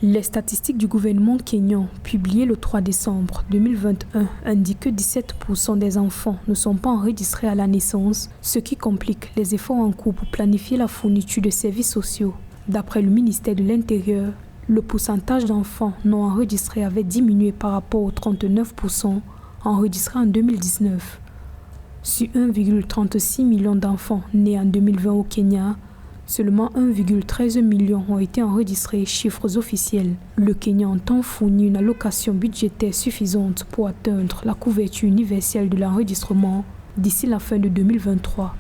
Les statistiques du gouvernement kényan, publiées le 3 décembre 2021, indiquent que 17% des enfants ne sont pas enregistrés à la naissance, ce qui complique les efforts en cours pour planifier la fourniture de services sociaux. D'après le ministère de l'Intérieur, le pourcentage d'enfants non enregistrés avait diminué par rapport aux 39% enregistrés en 2019. Sur 1,36 million d'enfants nés en 2020 au Kenya, seulement 1,13 million ont été enregistrés, chiffres officiels. Le Kenya entend fournir une allocation budgétaire suffisante pour atteindre la couverture universelle de l'enregistrement d'ici la fin de 2023.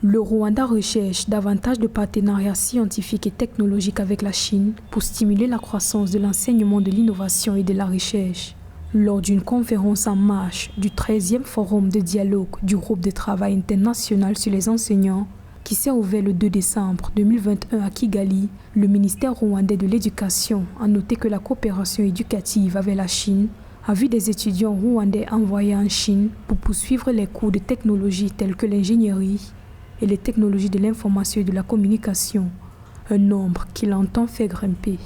Le Rwanda recherche davantage de partenariats scientifiques et technologiques avec la Chine pour stimuler la croissance de l'enseignement de l'innovation et de la recherche. Lors d'une conférence en marche du 13e forum de dialogue du groupe de travail international sur les enseignants, qui s'est ouvert le 2 décembre 2021 à Kigali, le ministère rwandais de l'Éducation a noté que la coopération éducative avec la Chine a vu des étudiants rwandais envoyés en Chine pour poursuivre les cours de technologies telles que l'ingénierie et les technologies de l'information et de la communication, un nombre qu'il entend faire grimper.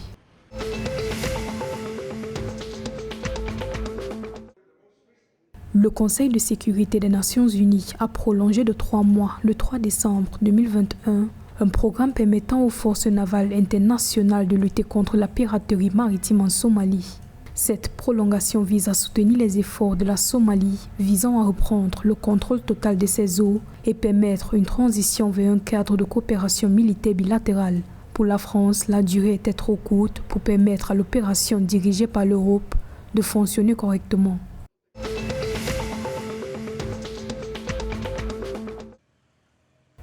Le Conseil de sécurité des Nations Unies a prolongé de 3 mois, le 3 décembre 2021, un programme permettant aux forces navales internationales de lutter contre la piraterie maritime en Somalie. Cette prolongation vise à soutenir les efforts de la Somalie visant à reprendre le contrôle total de ses eaux et permettre une transition vers un cadre de coopération militaire bilatérale. Pour la France, la durée était trop courte pour permettre à l'opération dirigée par l'Europe de fonctionner correctement.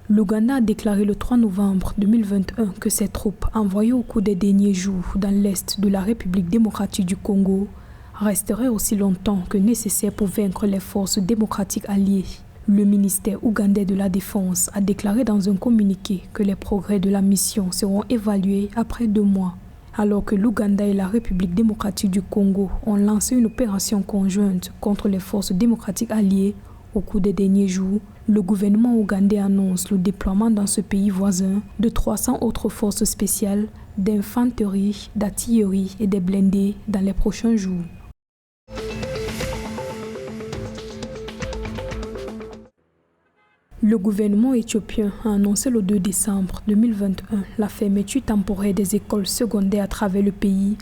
L'Ouganda a déclaré le 3 novembre 2021 que ses troupes envoyées au cours des derniers jours dans l'est de la République démocratique du Congo resteraient aussi longtemps que nécessaire pour vaincre les forces démocratiques alliées. Le ministère ougandais de la Défense a déclaré dans un communiqué que les progrès de la mission seront évalués après 2 mois. Alors que l'Ouganda et la République démocratique du Congo ont lancé une opération conjointe contre les forces démocratiques alliées au cours des derniers jours, le gouvernement ougandais annonce le déploiement dans ce pays voisin de 300 autres forces spéciales, d'infanterie, d'artillerie et des blindés dans les prochains jours. Le gouvernement éthiopien a annoncé le 2 décembre 2021 la fermeture temporaire des écoles secondaires à travers le pays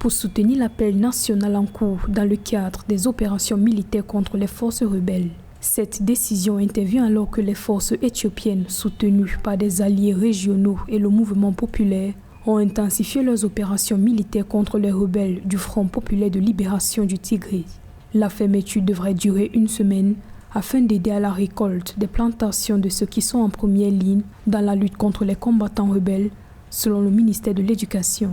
pour soutenir l'appel national en cours dans le cadre des opérations militaires contre les forces rebelles. Cette décision intervient alors que les forces éthiopiennes, soutenues par des alliés régionaux et le mouvement populaire, ont intensifié leurs opérations militaires contre les rebelles du Front populaire de libération du Tigré. La fermeture devrait durer 1 semaine afin d'aider à la récolte des plantations de ceux qui sont en première ligne dans la lutte contre les combattants rebelles, selon le ministère de l'Éducation.